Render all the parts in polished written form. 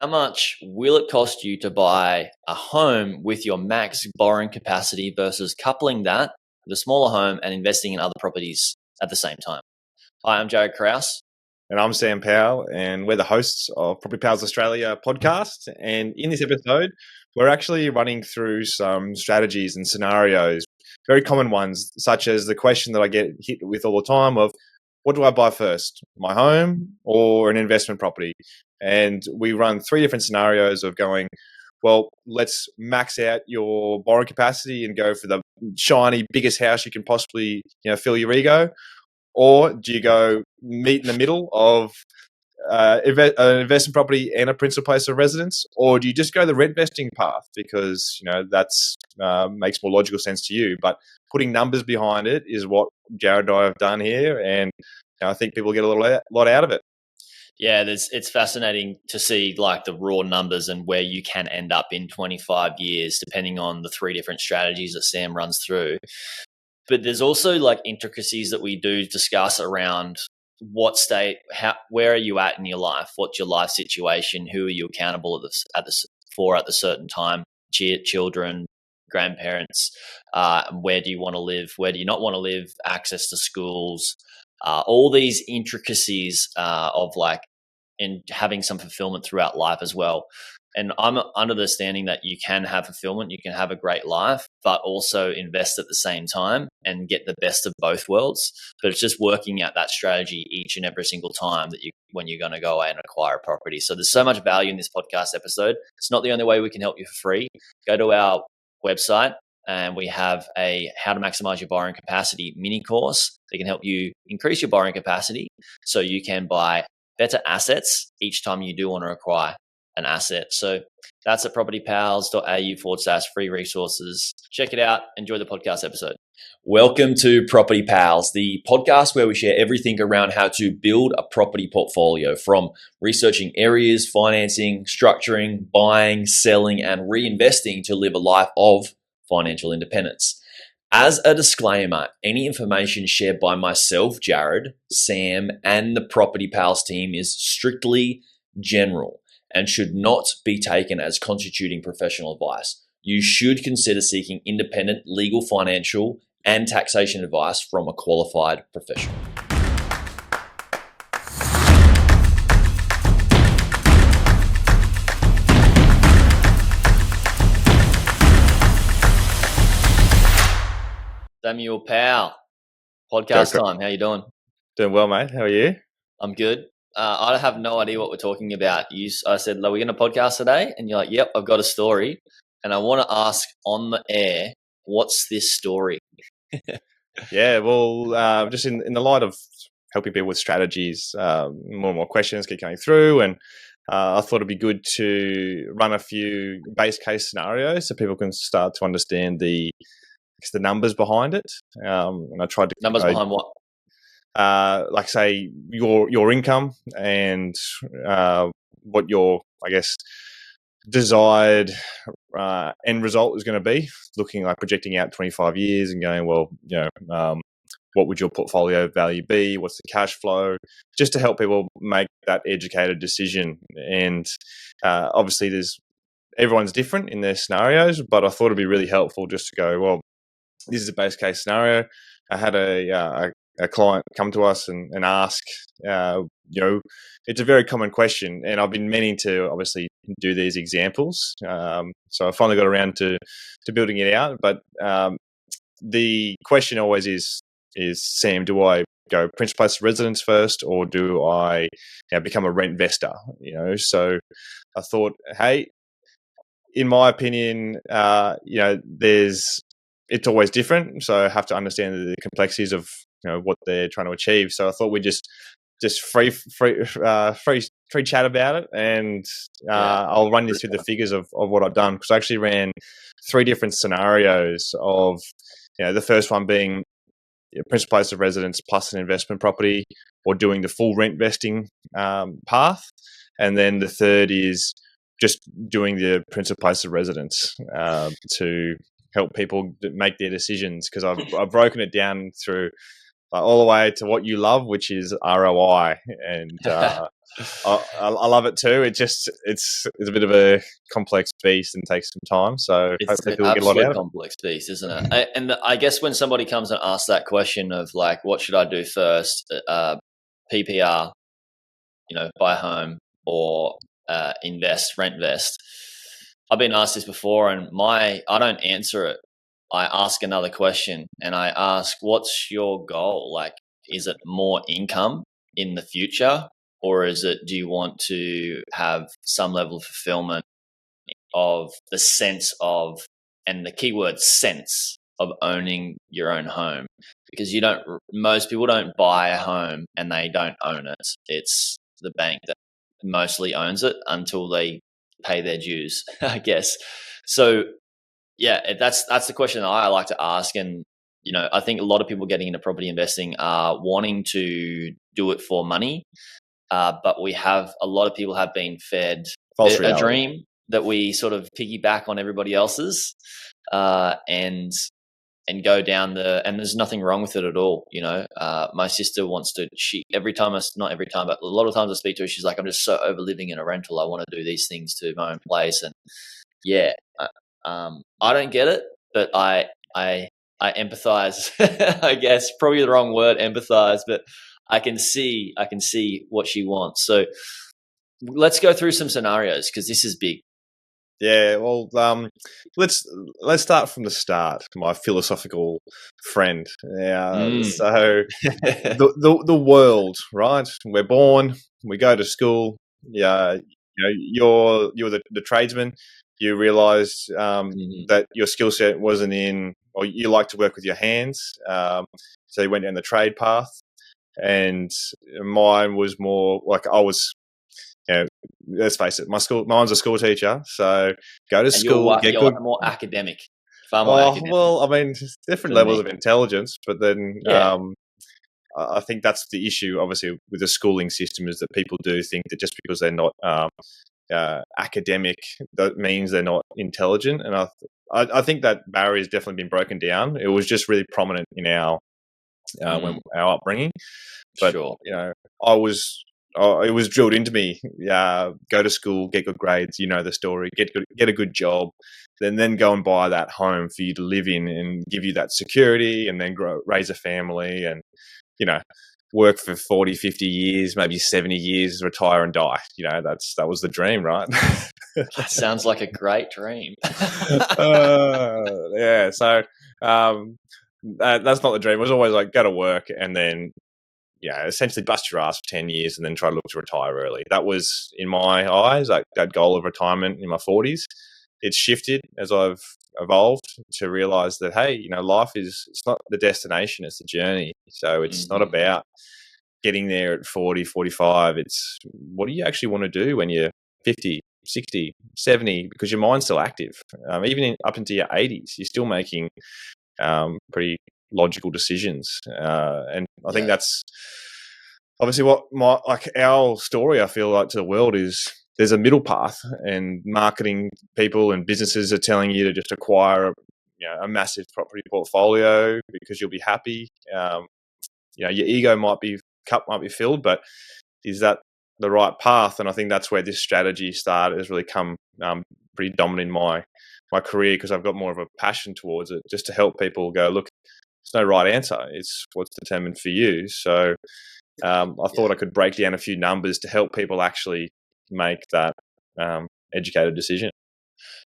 How much will it cost you to buy a home with your max borrowing capacity versus coupling that with a smaller home and investing in other properties at the same time? Hi, I'm Jaryd Krause. And I'm Sam Powell, and we're the hosts of Property Pals Australia podcast. And in this episode, we're actually running through some strategies and scenarios, very common ones, such as the question that I get hit with all the time of, what do I buy first, my home or an investment property? And we run three different scenarios of going, well, let's max out your borrowing capacity and go for the shiny, biggest house you can possibly, fill your ego. Or do you go meet in the middle of an investment property and a principal place of residence? Or do you just go the rent vesting path because, that's makes more logical sense to you? But putting numbers behind it is what Jaryd and I have done here. And I think people get a lot out of it. Yeah, it's fascinating to see like the raw numbers and where you can end up in 25 years, depending on the three different strategies that Sam runs through. But there's also like intricacies that we do discuss around what state, where are you at in your life? What's your life situation? Who are you accountable at the certain time? Children, grandparents. Where do you want to live? Where do you not want to live? Access to schools. All these intricacies of like, and having some fulfillment throughout life as well. And I'm under the standing that you can have fulfillment, you can have a great life, but also invest at the same time and get the best of both worlds. But it's just working out that strategy each and every single time that when you're going to go away and acquire a property. So there's so much value in this podcast episode. It's not the only way we can help you for free. Go to our website and we have a how to maximize your borrowing capacity mini course that can help you increase your borrowing capacity so you can buy better assets each time you do want to acquire an asset. So that's at propertypals.au/free resources. Check it out. Enjoy the podcast episode. Welcome to Property Pals, the podcast where we share everything around how to build a property portfolio, from researching areas, financing, structuring, buying, selling, and reinvesting to live a life of financial independence. As a disclaimer, any information shared by myself, Jaryd, Sam, and the Property Pals team is strictly general and should not be taken as constituting professional advice. You should consider seeking independent legal, financial, and taxation advice from a qualified professional. Samuel Powell, podcast time. How you doing? Doing well, mate. How are you? I'm good. I have no idea what we're talking about. I said, are we going to podcast today? And you're like, yep, I've got a story. And I want to ask on the air, what's this story? Yeah, well, just in the light of helping people with strategies, more and more questions keep coming through. And I thought it'd be good to run a few base case scenarios so people can start to understand the numbers behind it. And I tried to behind what? Like say your income and what your, I guess, desired end result is going to be, looking like projecting out 25 years and going, well, what would your portfolio value be? What's the cash flow? Just to help people make that educated decision. And obviously everyone's different in their scenarios, but I thought it'd be really helpful just to go, well, this is a base case scenario. I had a client come to us and ask, it's a very common question, and I've been meaning to obviously do these examples. So I finally got around to building it out. But the question always is, Sam, do I go principal place of residence first, or do I become a rent investor? So I thought, hey, in my opinion, it's always different. So I have to understand the complexities of what they're trying to achieve. So I thought we'd just free chat about it, and I'll run you through the figures of what I've done, because I actually ran three different scenarios of the first one being principal place of residence plus an investment property, or doing the full rent vesting path, and then the third is just doing the principal place of residence to help people make their decisions, because I've broken it down through all the way to what you love, which is ROI. And I love it too. It's a bit of a complex beast and takes some time. So It's hopefully an people get a lot out absolute of it. complex beast, isn't it? And I guess when somebody comes and asks that question of like, what should I do first? PPR, buy a home or invest, rent vest. I've been asked this before, and I don't answer it. I ask another question, and I ask, "What's your goal? Like, is it more income in the future, or is it? Do you want to have some level of fulfillment of the sense of, and the keyword sense of owning your own home? Because most people don't buy a home and they don't own it. It's the bank that mostly owns it until they pay their dues, I guess. So yeah, that's the question that I like to ask. And I think a lot of people getting into property investing are wanting to do it for money, but we have a lot of people have been fed False a reality. dream that we sort of piggyback on everybody else's, and go down and there's nothing wrong with it at all. My sister wants to, not every time, but a lot of times I speak to her, she's like, I'm just so over living in a rental. I want to do these things to my own place. And yeah, I don't get it, but I empathize, I guess, probably the wrong word, empathize, but I can see what she wants. So let's go through some scenarios because this is big. Yeah, well, let's start from the start. My philosophical friend. So the world, right? We're born, we go to school. Yeah, you're the tradesman. You realise that your skill set wasn't in, or you like to work with your hands. So you went down the trade path, and mine was more like I was. Let's face it, mine's a school teacher, so go to school, get you're good. more academic, far more Oh, academic well, I mean, different than levels me. of intelligence, but then Yeah. I think that's the issue, obviously, with the schooling system is that people do think that just because they're not academic, that means they're not intelligent. And I think that barrier has definitely been broken down. It was just really prominent in our our upbringing. But Sure. it was drilled into me. Go to school, get good grades. You know the story. Get a good job, then go and buy that home for you to live in and give you that security, and then raise a family, and work for 40, 50 years, maybe 70 years, retire and die. That was the dream, right? That sounds like a great dream. Yeah. So that's not the dream. It was always like go to work and then essentially bust your ass for 10 years and then try to look to retire early. That was, in my eyes, like that goal of retirement in my 40s. It's shifted as I've evolved to realize that, hey, life it's not the destination, it's the journey. So it's not about getting there at 40, 45. It's what do you actually want to do when you're 50, 60, 70, because your mind's still active. Even up into your 80s, you're still making pretty logical decisions. And I think that's obviously what our story, I feel like, to the world is there's a middle path, and marketing people and businesses are telling you to just acquire a massive property portfolio because you'll be happy. Your ego cup might be filled, but is that the right path? And I think that's where this strategy has really come pretty dominant in my career, because I've got more of a passion towards it, just to help people go, look, there's no right answer. It's what's determined for you. So I thought I could break down a few numbers to help people actually make that educated decision.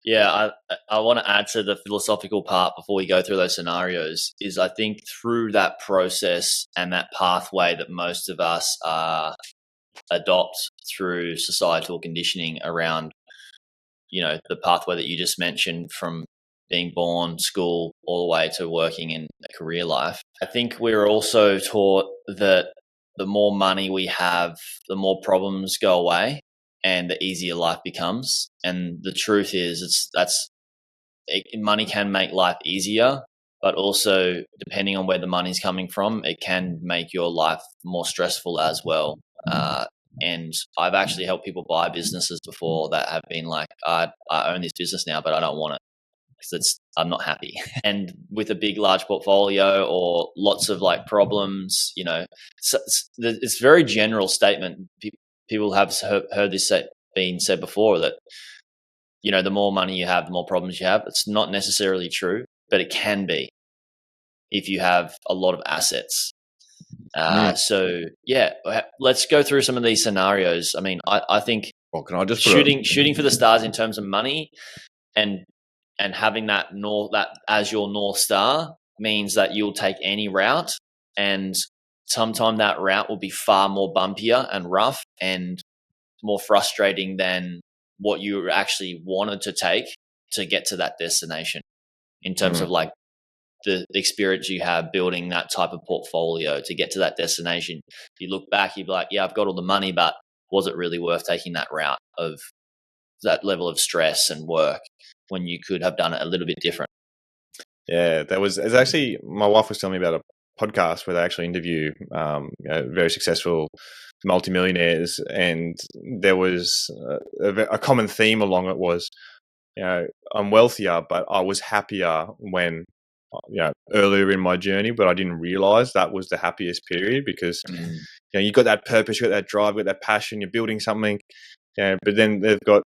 Yeah, I want to add to the philosophical part before we go through those scenarios. Is I think through that process and that pathway that most of us adopt through societal conditioning around, the pathway that you just mentioned, from being born, school, all the way to working in a career life. I think we're also taught that the more money we have, the more problems go away and the easier life becomes. And the truth is, money can make life easier, but also depending on where the money's coming from, it can make your life more stressful as well. And I've actually helped people buy businesses before that have been like, I own this business now, but I don't want it because I'm not happy. And with a big, large portfolio or lots of like problems, it's very general statement. people have heard this being said before, that the more money you have, the more problems you have. It's not necessarily true, but it can be if you have a lot of assets. So yeah, let's go through some of these scenarios. I mean, I think can I just shooting for the stars in terms of money and having that as your North Star means that you'll take any route, and sometimes that route will be far more bumpier and rough and more frustrating than what you actually wanted to take to get to that destination, in terms of like the experience you have building that type of portfolio to get to that destination. You look back, you'd be like, yeah, I've got all the money, but was it really worth taking that route of that level of stress and work when you could have done it a little bit different? Yeah, it's actually, my wife was telling me about a podcast where they actually interview very successful multimillionaires, and there was a common theme along it was, I'm wealthier, but I was happier when, earlier in my journey, but I didn't realize that was the happiest period because, you got that purpose, you got that drive, you got that passion, you're building something, but then they've got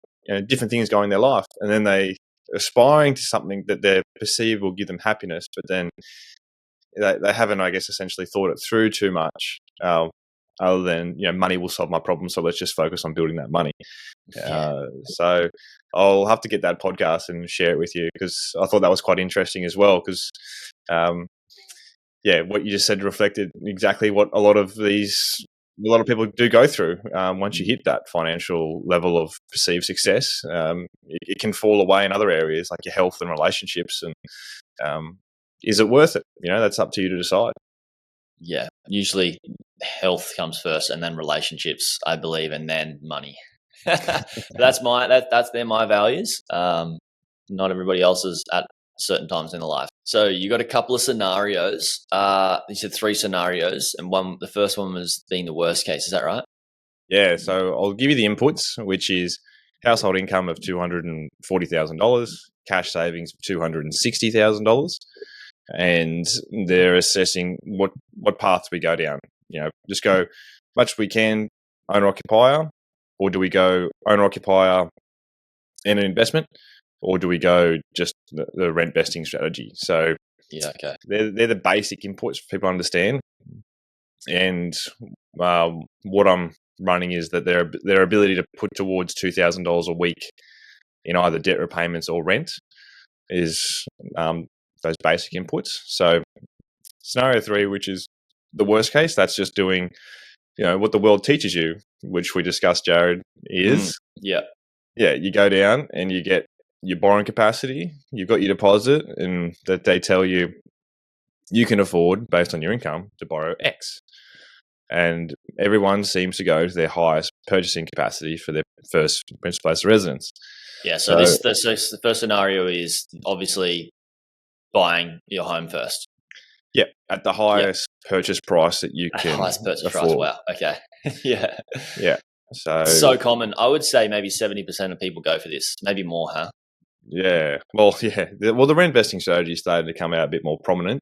different things going in their life, and then they aspiring to something that they perceive will give them happiness, but then they haven't, I guess, essentially thought it through too much. Other than money will solve my problem, so let's just focus on building that money. So I'll have to get that podcast and share it with you, because I thought that was quite interesting as well. Because what you just said reflected exactly what a lot of people do go through. Once you hit that financial level of perceived success, it can fall away in other areas like your health and relationships. And is it worth it? That's up to you to decide. Yeah, usually health comes first, and then relationships, I believe, and then money. That's my values. Not everybody else's at certain times in the life. So you got a couple of scenarios. You said 3 scenarios, and the first one was being the worst case. Is that right? Yeah. So I'll give you the inputs, which is household income of $240,000, cash savings of $260,000, and they're assessing what path we go down. Just go much as we can owner occupier, or do we go owner occupier and an investment, or do we go just the rent vesting strategy? So yeah, okay, they're the basic inputs for people to understand. And what I'm running is that their ability to put towards $2,000 a week in either debt repayments or rent is those basic inputs. So scenario 3, which is the worst case, that's just doing what the world teaches you, which we discussed, Jaryd, is you go down and you get your borrowing capacity, you've got your deposit, and that they tell you can afford, based on your income, to borrow X. And everyone seems to go to their highest purchasing capacity for their first principal place of residence. Yeah, so the first scenario is obviously buying your home first. Yeah, at the highest purchase price that you can highest purchase afford. Price. Wow. Okay. Yeah. Yeah. So common. I would say maybe 70% of people go for this. Maybe more, huh? Yeah. Well, yeah. The rent vesting strategy started to come out a bit more prominent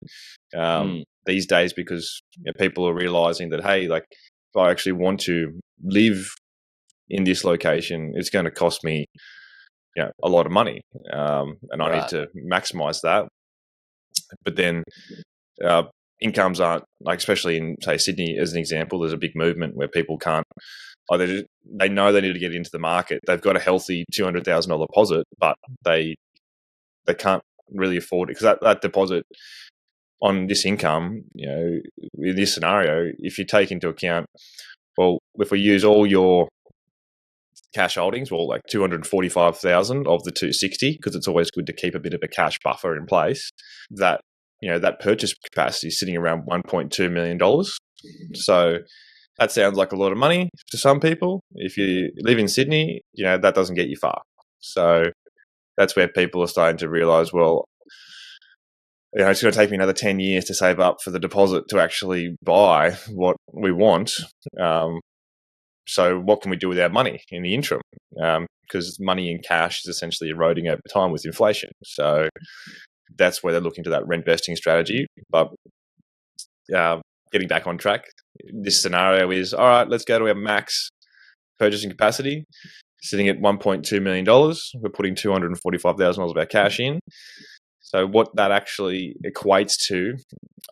these days, because people are realizing that, hey, like, if I actually want to live in this location, it's going to cost me a lot of money, and I need to maximize that. But then incomes aren't, like, especially in, say, Sydney as an example, there's a big movement where people can't, they know they need to get into the market. They've got a healthy $200,000 deposit, but they can't really afford it, because that deposit on this income, in this scenario, if you take into account, well, if we use all your cash holdings, well, like 245,000 of the 260, because it's always good to keep a bit of a cash buffer in place, that that purchase capacity is sitting around $1.2 million. So that sounds like a lot of money to some people. If you live in Sydney, that doesn't get you far. So that's where people are starting to realize, well, it's going to take me another 10 years to save up for the deposit to actually buy what we want. So what can we do with our money in the interim? Because money in cash is essentially eroding over time with inflation. So that's where they're looking to that rent vesting strategy. But getting back on track, this scenario is, all right, let's go to our max purchasing capacity, sitting at $1.2 million. We're putting $245,000 of our cash in. So what that actually equates to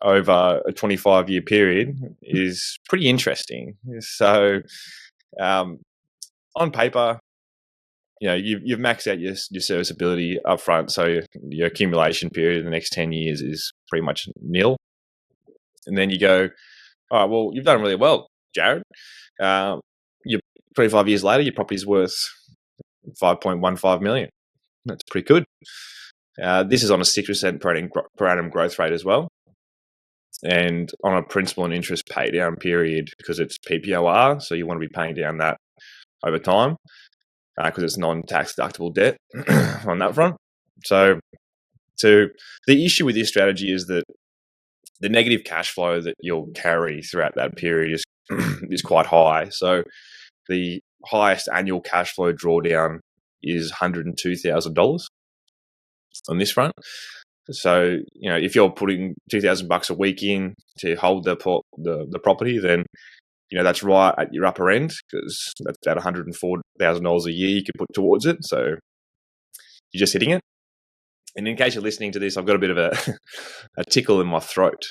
over a 25-year period is pretty interesting. So on paper, you've maxed out your serviceability up front, so your accumulation period in the next 10 years is pretty much nil. And then you go, all right, well, you've done really well, Jaryd. You're 25 years later, your property's worth $5.15 million. That's pretty good. This is on a 6% per annum growth rate as well. And on a principal and interest pay down period, because it's PPOR, so you want to be paying down that over time because it's non-tax deductible debt on that front. So the issue with this strategy is that the negative cash flow that you'll carry throughout that period is quite high. So the highest annual cash flow drawdown is $102,000 on this front. So, if you're putting $2,000 a week in to hold the property, then, that's right at your upper end, because that's about $104,000 a year you could put towards it. So you're just hitting it. And in case you're listening to this, I've got a bit of a tickle in my throat.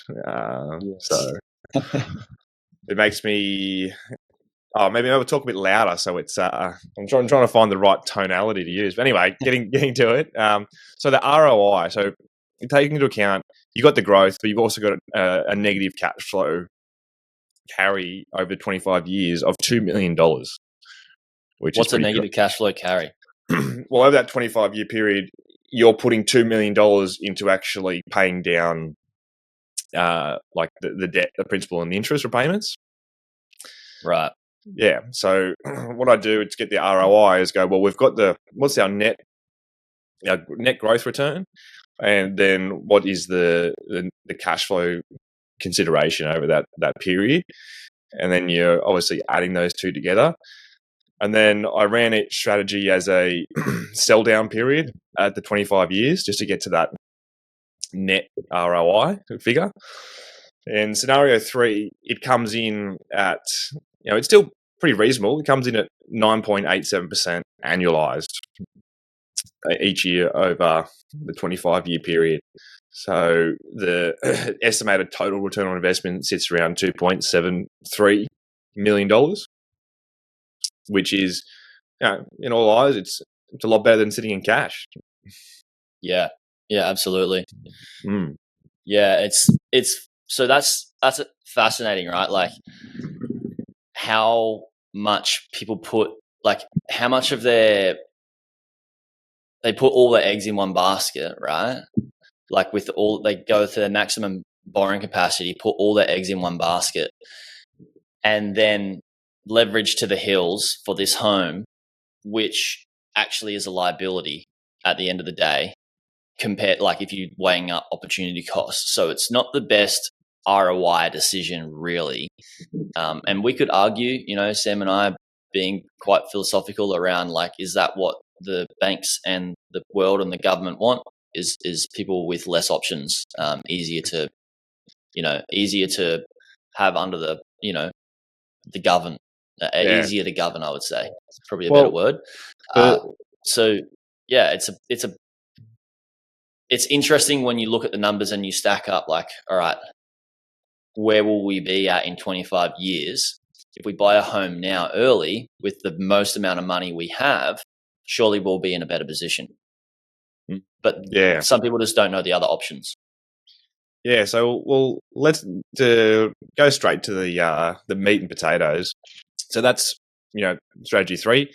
So it makes me... Oh, maybe I'll talk a bit louder. So it's I'm trying to find the right tonality to use. But anyway, getting to it. So the ROI. So taking into account, you got the growth, but you've also got a negative cash flow carry over 25 years of $2 million. What's a negative cash flow carry? Well, over that 25-year period, you're putting $2 million into actually paying down like the debt, the principal and the interest repayments. Right. Yeah. So what I do to get the ROI is go, well, we've got what's our net growth return, and then what is the cash flow consideration over that period, and then you're obviously adding those two together. And then I ran each strategy as a sell down period at the 25 years just to get to that net ROI figure. And scenario 3, it comes in at, it's still pretty reasonable. It comes in at 9.87% annualized each year over the 25-year period. So the estimated total return on investment sits around $2.73 million, which is, in all eyes, it's a lot better than sitting in cash. Yeah, absolutely. Mm. Yeah, it's so that's fascinating, right? Like how much people put, like how much of they put all their eggs in one basket, right? Like they go to their maximum borrowing capacity, put all their eggs in one basket, and then leverage to the hills for this home, which actually is a liability at the end of the day, compared, like if you're weighing up opportunity costs. So it's not the best ROI decision, really. And we could argue, Sam and I being quite philosophical around, like, is that what the banks and the world and the government want? Is people with less options easier to have under the, the govern, easier to govern, I would say. It's probably a better word. So yeah, it's interesting when you look at the numbers and you stack up, like, all right, where will we be at in 25 years? If we buy a home now early with the most amount of money we have, surely we'll be in a better position. But some people just don't know the other options. Yeah, so let's go straight to the meat and potatoes. So that's strategy 3.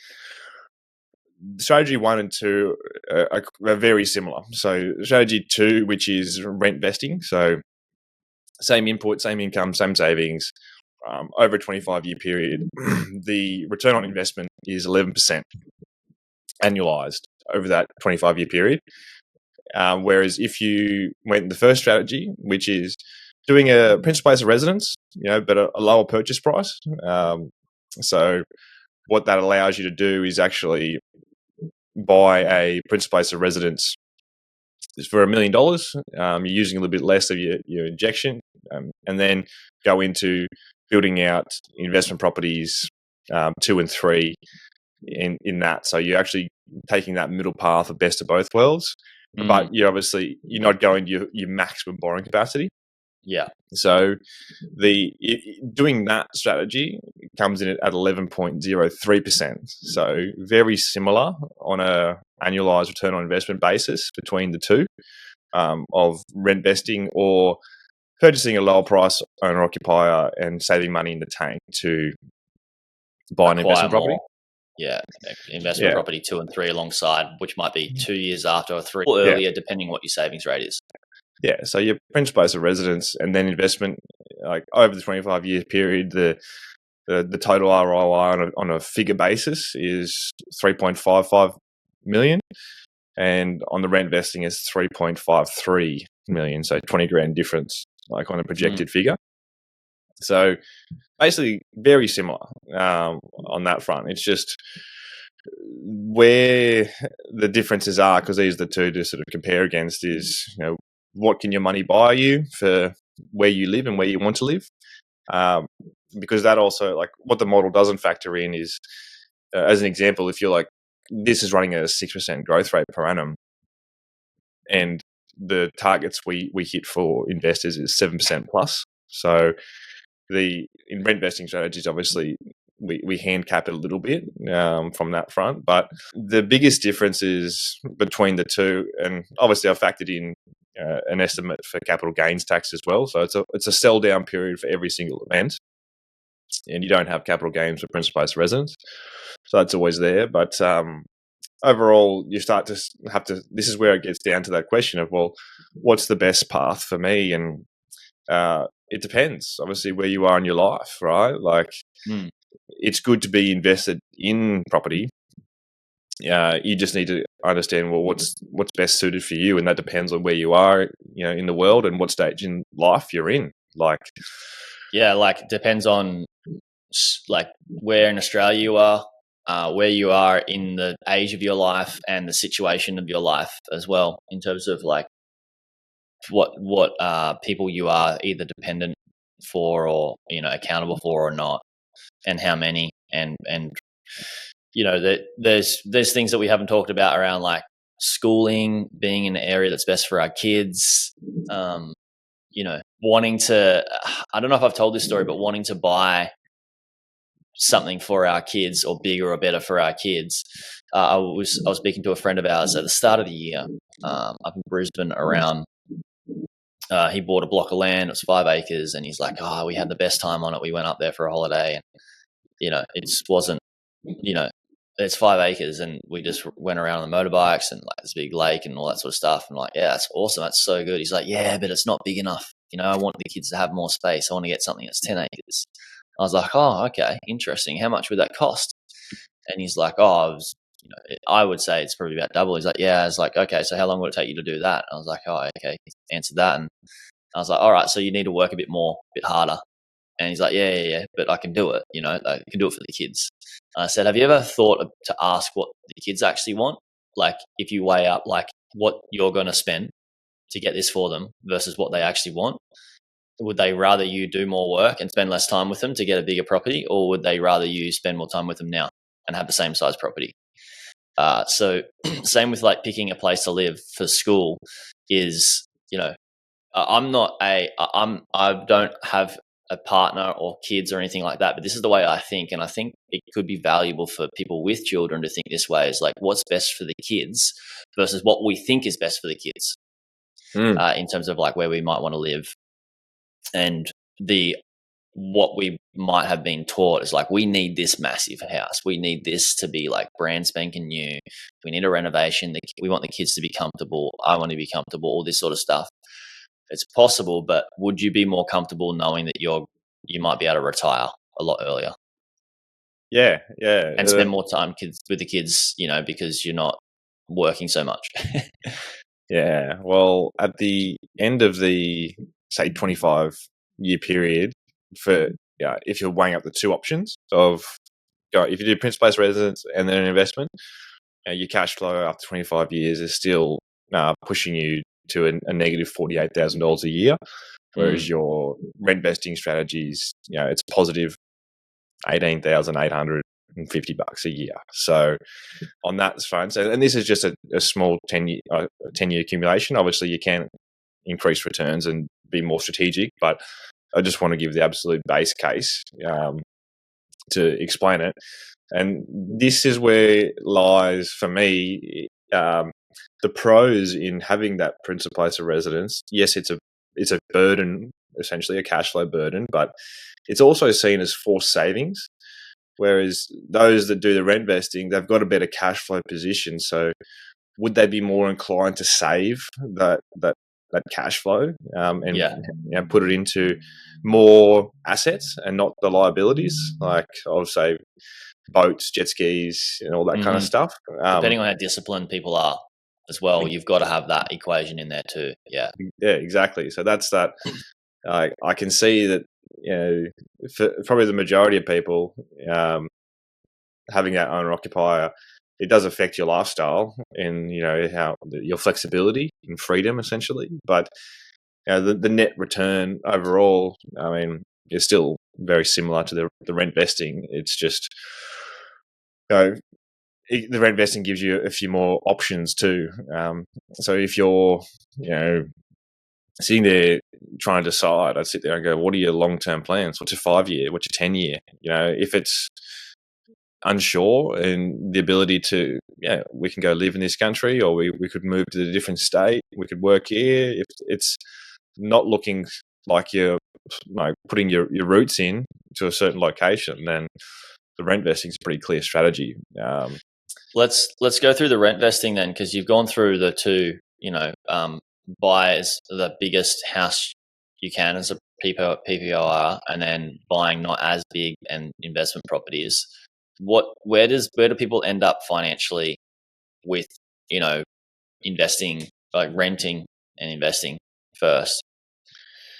Strategy 1 and 2 are very similar. So strategy 2, which is rent vesting, so same input, same income, same savings over a 25-year period. The return on investment is 11% annualized over that 25-year period. Whereas if you went the first strategy, which is doing a principal place of residence, but a lower purchase price. So what that allows you to do is actually buy a principal place of residence for $1 million. You're using a little bit less of your injection, and then go into building out investment properties 2 and 3 in that. So you're actually taking that middle path of best of both worlds, but you're not going to your maximum borrowing capacity. Yeah. So doing that strategy comes in at 11.03%. So very similar on a annualized return on investment basis between the two, of rent vesting or purchasing a lower price owner occupier and saving money in the tank to buy an investment property. More. Yeah, investment property 2 and 3 alongside, which might be 2 years after or 3 or earlier, depending what your savings rate is. Yeah, so your principal base of residence and then investment, like over the 25-year period, the total ROI on a figure basis is 3.55 million, and on the rent vesting is 3.53 million. So 20 grand difference, like on a projected figure. So basically very similar on that front. It's just where the differences are, because these are the two to sort of compare against, is, what can your money buy you for where you live and where you want to live? Because that also, like, what the model doesn't factor in is, as an example, if you're like, this is running at a 6% growth rate per annum, and the targets we hit for investors is 7% plus. So in rent vesting strategies, obviously, we hand cap it a little bit from that front. But the biggest difference is between the two, and obviously I've factored in an estimate for capital gains tax as well. So it's a sell down period for every single event, and you don't have capital gains for principal base residence. So that's always there. But overall, you start to have to, this is where it gets down to that question of, well, what's the best path for me? And it depends, obviously, where you are in your life, right? Like, it's good to be invested in property. You just need to understand, well, what's best suited for you, and that depends on where you are, in the world and what stage in life you're in. Like, depends on like where in Australia you are, where you are in the age of your life and the situation of your life as well, in terms of like what people you are either dependent for or accountable for or not, and how many, and there's things that we haven't talked about around like schooling, being in an area that's best for our kids, wanting to, I don't know if I've told this story, but wanting to buy something for our kids, or bigger or better for our kids. I was speaking to a friend of ours at the start of the year up in Brisbane around, he bought a block of land. It was 5 acres, and he's like, we had the best time on it. We went up there for a holiday, and it just wasn't, it's 5 acres, and we just went around on the motorbikes and like this big lake and all that sort of stuff. And like, yeah, that's awesome. That's so good. He's like, yeah, but it's not big enough. I want the kids to have more space. I want to get something that's 10 acres. I was like, oh, okay, interesting. How much would that cost? And he's like, I would say it's probably about double. He's like, yeah. I was like, okay, so how long would it take you to do that? I was like, oh, okay. He answered that. And I was like, all right, so you need to work a bit more, a bit harder. And he's like, yeah, but I can do it. I can do it for the kids. And I said, have you ever thought to ask what the kids actually want? Like, if you weigh up like what you're going to spend to get this for them versus what they actually want, would they rather you do more work and spend less time with them to get a bigger property, or would they rather you spend more time with them now and have the same size property? So same with like picking a place to live for school is, I don't have a partner or kids or anything like that, but this is the way I think. And I think it could be valuable for people with children to think this way, is like, what's best for the kids versus what we think is best for the kids in terms of like where we might want to live. And what we might have been taught is like, we need this massive house. We need this to be like brand spanking new. We need a renovation. We want the kids to be comfortable. I want to be comfortable, all this sort of stuff. It's possible, but would you be more comfortable knowing that you might be able to retire a lot earlier? Yeah. And spend more time with the kids, because you're not working so much. Yeah. Well, at the end of the, say, 25-year period, if you're weighing up the two options of, if you do principal base residence and then an investment, your cash flow after 25 years is still pushing you to a negative $48,000 a year, whereas your rent vesting strategies, it's positive $18,850 a year. So on that front, and this is just a small 10-year accumulation. Obviously, you can increase returns and be more strategic, but I just want to give the absolute base case to explain it. And this is where lies, for me, the pros in having that principal place of residence. Yes, it's a burden, essentially a cash flow burden, but it's also seen as forced savings. Whereas those that do the rent vesting, they've got a better cash flow position. So would they be more inclined to save that cash flow and put it into more assets and not the liabilities, like I'll say boats, jet skis, and all that kind of stuff. Depending on how disciplined people are as well, you've got to have that equation in there too. Yeah, exactly. So that's that. I can see that, for probably the majority of people, having that owner occupier, it does affect your lifestyle and how your flexibility and freedom, essentially. But the net return overall, I mean, is still very similar to the rent vesting. It's just the rent vesting gives you a few more options too. So if you're sitting there trying to decide, I'd sit there and go, what are your long-term plans? What's your 5-year? What's your 10-year? If it's unsure and the ability to, we can go live in this country, or we could move to a different state, we could work here. If it's not looking like you're putting your roots in to a certain location, then the rent vesting is a pretty clear strategy. Let's go through the rent vesting then, because you've gone through the two, buy as the biggest house you can as a PPOR, and then buying not as big and investment properties. Where do people end up financially with, investing, like renting and investing first?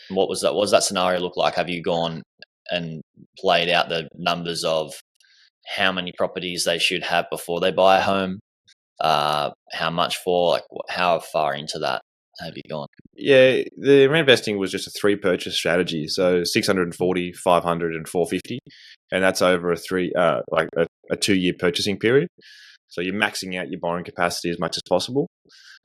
What does that scenario look like? Have you gone and played out the numbers of how many properties they should have before they buy a home? How much for? Like, how far into that have you gone? Yeah, the rent vesting was just a 3 purchase strategy. So 640, 500, and 450, and that's over a 2-year purchasing period. So you're maxing out your borrowing capacity as much as possible.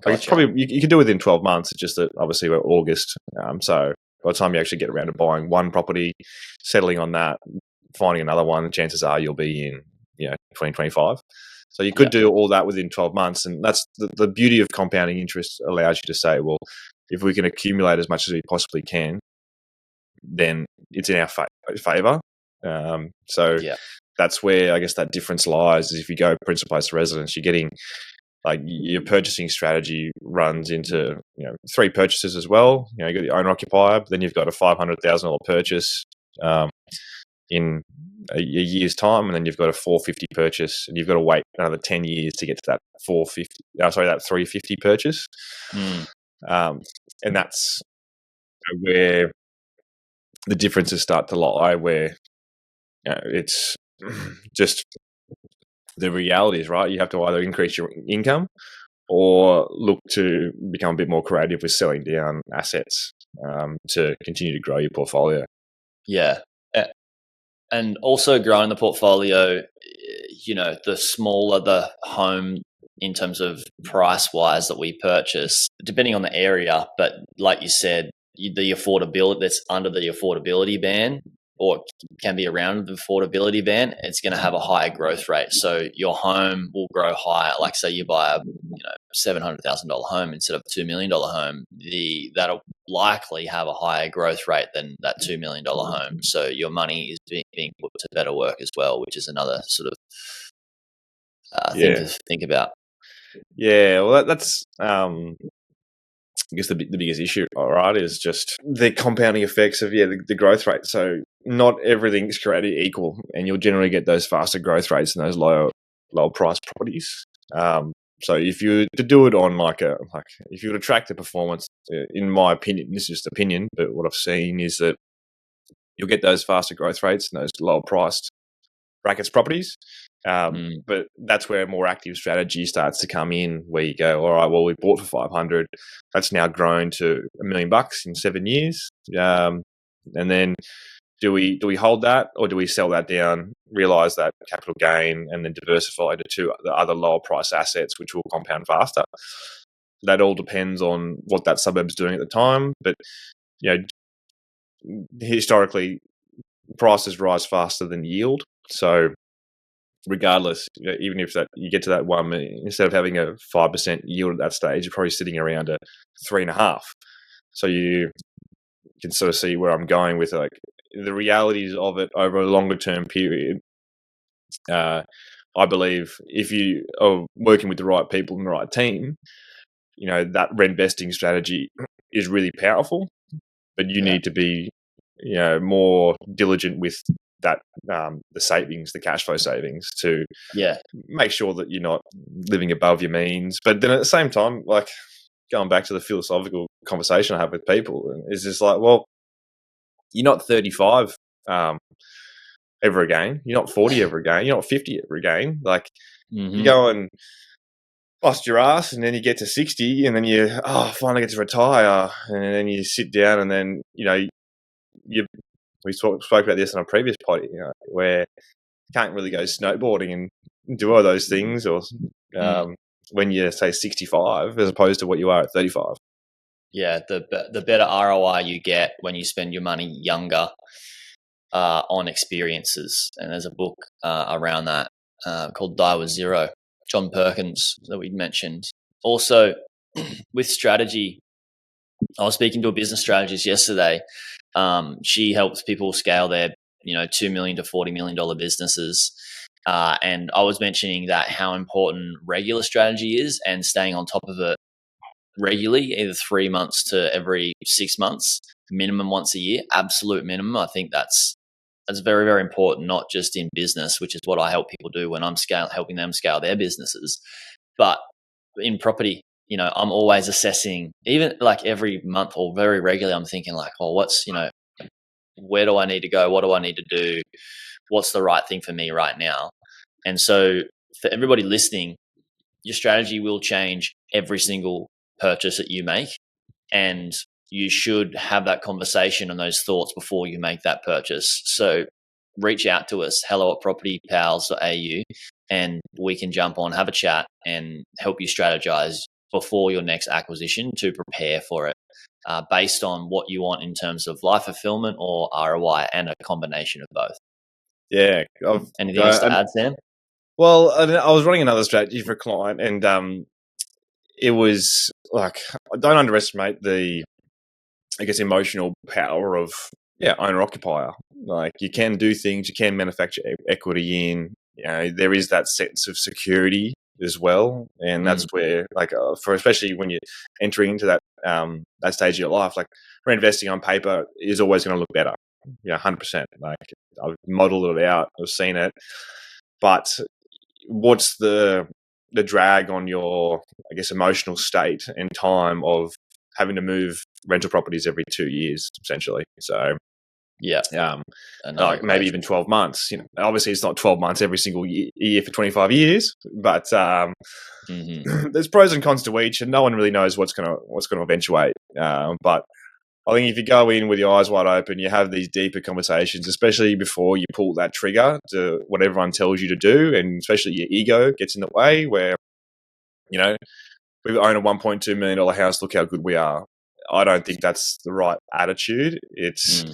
Like, it's probably you can do it within 12 months. It's just that obviously we're August, so by the time you actually get around to buying one property, settling on that, finding another one, chances are you'll be in 2025. So you could do all that within 12 months. And that's the beauty of compounding interest, allows you to say, well, if we can accumulate as much as we possibly can, then it's in our favor. So that's where I guess that difference lies, is if you go principal place of residence, you're getting, like, your purchasing strategy runs into 3 purchases as well. You got the owner occupier, but then you've got a $500,000 purchase in a year's time, and then you've got a 450 purchase, and you've got to wait another 10 years to get to that 350 purchase. And that's where the differences start to lie, where it's just the reality is, right, you have to either increase your income or look to become a bit more creative with selling down assets to continue to grow your portfolio. Yeah. And also growing the portfolio, the smaller the home in terms of price-wise that we purchase, depending on the area, but like you said, the affordability that's under the affordability band, or can be around the affordability band, it's going to have a higher growth rate. So your home will grow higher. Like, say you buy a $700,000 home instead of a $2 million home, that'll likely have a higher growth rate than that $2 million home. So your money is being put to better work as well, which is another sort of thing to think about. Yeah, well, that's I guess the biggest issue, all right, is just the compounding effects of the growth rate. So not everything's created equal, and you'll generally get those faster growth rates in those lower price properties. So if you to do it on if you would track the performance, in my opinion, this is just opinion, but what I've seen is that you'll get those faster growth rates in those lower priced brackets properties. But that's where a more active strategy starts to come in, where you go, all right, well, we bought for 500, that's now grown to $1 million in 7 years. And then do we hold that, or do we sell that down, realize that capital gain, and then diversify into the other lower price assets, which will compound faster? That all depends on what that suburb's doing at the time. But, historically, prices rise faster than yield. So regardless, even if that you get to that 1 million, instead of having a 5% yield at that stage, you're probably sitting around a 3.5. So you can sort of see where I'm going with like the realities of it over a longer term period. I believe if you are working with the right people and the right team, that reinvesting strategy is really powerful, but you need to be, more diligent with that, the savings, the cash flow savings, to make sure that you're not living above your means. But then at the same time, like going back to the philosophical conversation I have with people, is just like, well, you're not 35 ever again. You're not 40 ever again. You're not 50 ever again. Like you go and bust your ass, and then you get to 60, and then you finally get to retire, and then you sit down, and then we spoke about this on a previous pod, where you can't really go snowboarding and do all those things, or when you say 65 as opposed to what you are at 35. Yeah, the better ROI you get when you spend your money younger on experiences. And there's a book around that called Die with Zero, John Perkins, that we mentioned. Also, with strategy, I was speaking to a business strategist yesterday. She helps people scale their, $2 million to $40 million businesses. And I was mentioning that how important regular strategy is, and staying on top of it regularly, either 3 months to every 6 months, minimum once a year, absolute minimum. I think that's very, very important, not just in business, which is what I help people do when I'm helping them scale their businesses, but in property. I'm always assessing, even like every month or very regularly, I'm thinking like, what's, where do I need to go? What do I need to do? What's the right thing for me right now? And so for everybody listening, your strategy will change every single purchase that you make, and you should have that conversation and those thoughts before you make that purchase. So reach out to us, hello@propertypals.au, and we can jump on, have a chat, and help you strategize before your next acquisition to prepare for it, based on what you want in terms of life fulfillment or ROI, and a combination of both. Yeah. Anything else to add, Sam? Well, I was running another strategy for a client, and it was like, don't underestimate the, I guess, emotional power of owner occupier. Like you can do things, you can manufacture equity in. There is that sense of security as well, and that's where, like, for especially when you're entering into that that stage of your life, like reinvesting on paper is always going to look better. 100%. Like I've modeled it out, I've seen it, but what's the drag on your, I guess, emotional state and time of having to move rental properties every 2 years, essentially? So like maybe even 12 months. Obviously it's not 12 months every single year for 25 years, but there's pros and cons to each, and no one really knows what's going to eventuate. But I think if you go in with your eyes wide open, you have these deeper conversations, especially before you pull that trigger to what everyone tells you to do, and especially your ego gets in the way, where, we own a $1.2 million house, look how good we are. I don't think that's the right attitude. It's,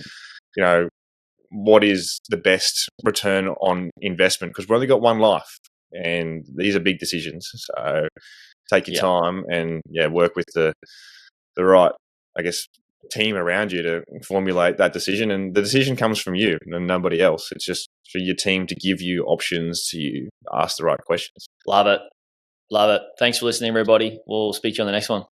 what is the best return on investment? Because we've only got one life, and these are big decisions. So take your time and work with the right, I guess, team around you to formulate that decision. And the decision comes from you and nobody else. It's just for your team to give you options, to ask the right questions. Love it. Thanks for listening, everybody. We'll speak to you on the next one.